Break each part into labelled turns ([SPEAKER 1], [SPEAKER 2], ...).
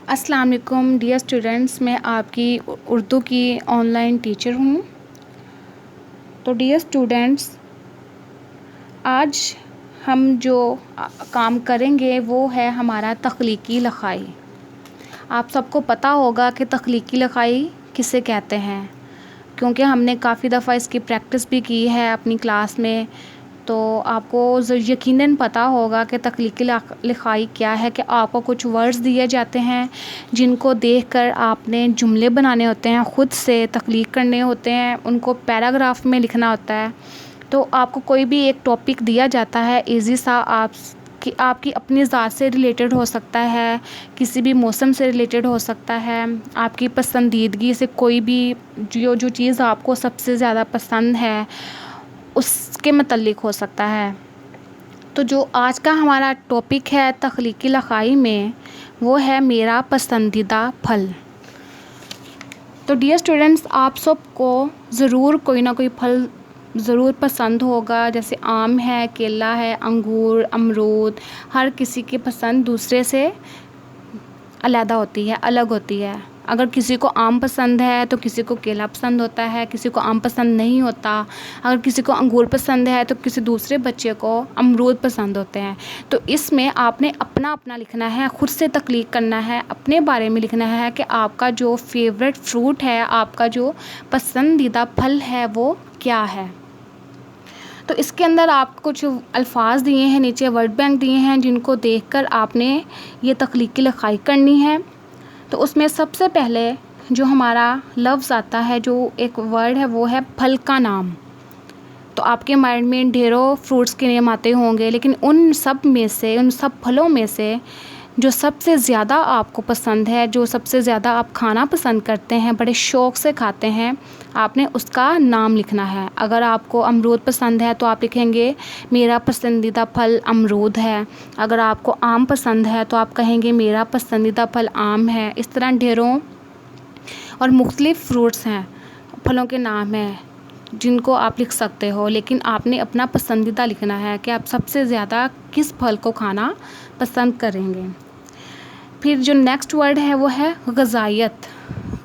[SPEAKER 1] السلام علیکم dear students, میں آپ کی اردو کی آن لائن ٹیچر ہوں۔ تو ڈیئر اسٹوڈنٹس، آج ہم جو کام کریں گے وہ ہے ہمارا تخلیقی لکھائی۔ آپ سب کو پتہ ہوگا کہ تخلیقی لکھائی کسے کہتے ہیں، کیونکہ ہم نے کافی دفعہ اس کی پریکٹس بھی کی ہے اپنی کلاس میں۔ تو آپ کو یقیناً پتہ ہوگا کہ تخلیقی لکھائی کیا ہے، کہ آپ کو کچھ ورڈز دیے جاتے ہیں جن کو دیکھ کر آپ نے جملے بنانے ہوتے ہیں، خود سے تخلیق کرنے ہوتے ہیں، ان کو پیراگراف میں لکھنا ہوتا ہے۔ تو آپ کو کوئی بھی ایک ٹاپک دیا جاتا ہے ایزی سا، آپ کی اپنی ذات سے ریلیٹڈ ہو سکتا ہے، کسی بھی موسم سے ریلیٹڈ ہو سکتا ہے، آپ کی پسندیدگی سے کوئی بھی جو چیز آپ کو سب سے زیادہ پسند ہے اس کے متعلق ہو سکتا ہے۔ تو جو آج کا ہمارا ٹاپک ہے تخلیقی لکھائی میں، وہ ہے میرا پسندیدہ پھل۔ تو ڈیئر اسٹوڈنٹس، آپ سب کو ضرور کوئی نہ کوئی پھل ضرور پسند ہوگا، جیسے آم ہے، کیلا ہے، انگور، امرود۔ ہر کسی کی پسند دوسرے سے علیحدہ ہوتی ہے، الگ ہوتی ہے۔ اگر کسی کو آم پسند ہے تو کسی کو کیلا پسند ہوتا ہے، کسی کو آم پسند نہیں ہوتا۔ اگر کسی کو انگور پسند ہے تو کسی دوسرے بچے کو امرود پسند ہوتے ہیں۔ تو اس میں آپ نے اپنا لکھنا ہے، خود سے تخلیق کرنا ہے، اپنے بارے میں لکھنا ہے کہ آپ کا جو فیوریٹ فروٹ ہے، آپ کا جو پسندیدہ پھل ہے وہ کیا ہے۔ تو اس کے اندر آپ کچھ الفاظ دیے ہیں، نیچے ورڈ بینک دیے ہیں، جن کو دیکھ کر آپ نے یہ تخلیقی لکھائی کرنی ہے۔ تو اس میں سب سے پہلے جو ہمارا لفظ آتا ہے، جو ایک ورڈ ہے، وہ ہے پھل کا نام۔ تو آپ کے مائنڈ میں ڈھیروں فروٹس کے نیم آتے ہوں گے، لیکن ان سب پھلوں میں سے جو سب سے زیادہ آپ کو پسند ہے، جو سب سے زیادہ آپ کھانا پسند کرتے ہیں، بڑے شوق سے کھاتے ہیں، آپ نے اس کا نام لکھنا ہے۔ اگر آپ کو امرود پسند ہے تو آپ لکھیں گے میرا پسندیدہ پھل امرود ہے۔ اگر آپ کو آم پسند ہے تو آپ کہیں گے میرا پسندیدہ پھل آم ہے۔ اس طرح ڈھیروں اور مختلف فروٹس ہیں، پھلوں کے نام ہیں جن کو آپ لکھ سکتے ہو، لیکن آپ نے اپنا پسندیدہ لکھنا ہے کہ آپ سب سے زیادہ کس پھل کو کھانا پسند کریں گے۔ پھر جو نیکسٹ ورڈ ہے وہ ہے غذائیت۔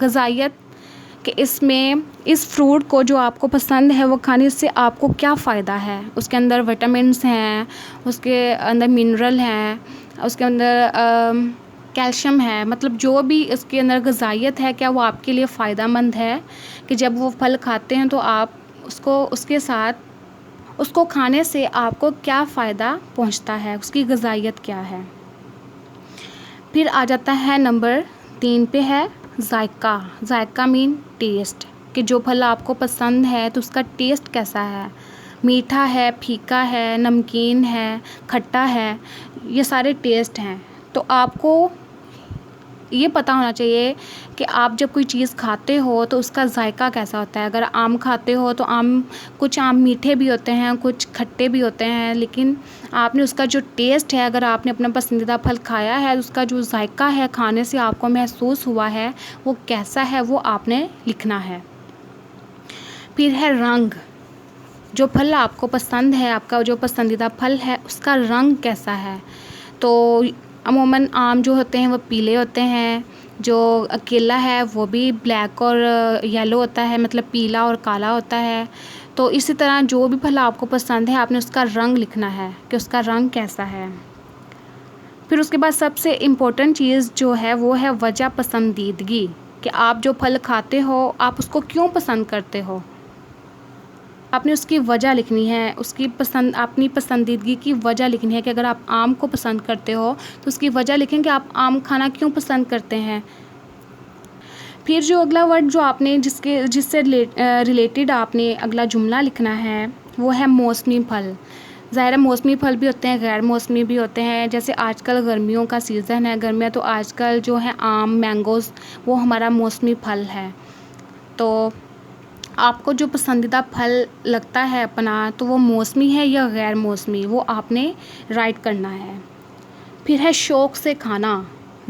[SPEAKER 1] غذائیت کہ اس فروٹ کو جو آپ کو پسند ہے وہ کھانے سے آپ کو کیا فائدہ ہے۔ اس کے اندر وٹامنس ہیں، اس کے اندر منرل ہیں، اس کے اندر کیلشیم ہے، مطلب جو بھی اس کے اندر غذائیت ہے، کیا وہ آپ کے لیے فائدہ مند ہے، کہ جب وہ پھل کھاتے ہیں تو آپ اس کو کھانے سے آپ کو کیا فائدہ پہنچتا ہے، اس کی غذائیت کیا ہے۔ پھر آ جاتا ہے نمبر 3 پہ ہے ذائقہ۔ ذائقہ مین ٹیسٹ، کہ جو پھل آپ کو پسند ہے تو اس کا ٹیسٹ کیسا ہے، میٹھا ہے، پھیکا ہے، نمکین ہے، کھٹا ہے، یہ سارے ٹیسٹ ہیں۔ تو آپ کو یہ پتہ ہونا چاہیے کہ آپ جب کوئی چیز کھاتے ہو تو اس کا ذائقہ کیسا ہوتا ہے۔ اگر آم کھاتے ہو تو کچھ آم میٹھے بھی ہوتے ہیں، کچھ کھٹے بھی ہوتے ہیں، لیکن آپ نے اس کا جو ٹیسٹ ہے، اگر آپ نے اپنا پسندیدہ پھل کھایا ہے، اس کا جو ذائقہ ہے، کھانے سے آپ کو محسوس ہوا ہے، وہ کیسا ہے، وہ آپ نے لکھنا ہے۔ پھر ہے رنگ۔ جو پھل آپ کو پسند ہے، آپ کا جو پسندیدہ پھل ہے، اس کا رنگ کیسا ہے۔ تو عموماً آم جو ہوتے ہیں وہ پیلے ہوتے ہیں، جو کیلا ہے وہ بھی بلیک اور یلو ہوتا ہے، مطلب پیلا اور کالا ہوتا ہے۔ تو اسی طرح جو بھی پھل آپ کو پسند ہے، آپ نے اس کا رنگ لکھنا ہے کہ اس کا رنگ کیسا ہے۔ پھر اس کے بعد سب سے امپورٹنٹ چیز جو ہے وہ ہے وجہ پسندیدگی، کہ آپ جو پھل کھاتے ہو آپ اس کو کیوں پسند کرتے ہو۔ آپ نے اس کی وجہ لکھنی ہے، اپنی پسندیدگی کی وجہ لکھنی ہے، کہ اگر آپ آم کو پسند کرتے ہو تو اس کی وجہ لکھیں کہ آپ آم کھانا کیوں پسند کرتے ہیں۔ پھر جو اگلا ورڈ جو آپ نے جس سے ریلیٹڈ آپ نے اگلا جملہ لکھنا ہے وہ ہے موسمی پھل۔ ظاہر ہے موسمی پھل بھی ہوتے ہیں، غیر موسمی بھی ہوتے ہیں۔ جیسے آج کل گرمیوں کا سیزن ہے، گرمیاں تو آج کل جو ہے آم، مینگوز، وہ ہمارا موسمی پھل ہے۔ تو آپ کو جو پسندیدہ پھل لگتا ہے اپنا، تو وہ موسمی ہے یا غیر موسمی، وہ آپ نے رائٹ کرنا ہے۔ پھر ہے شوق سے کھانا۔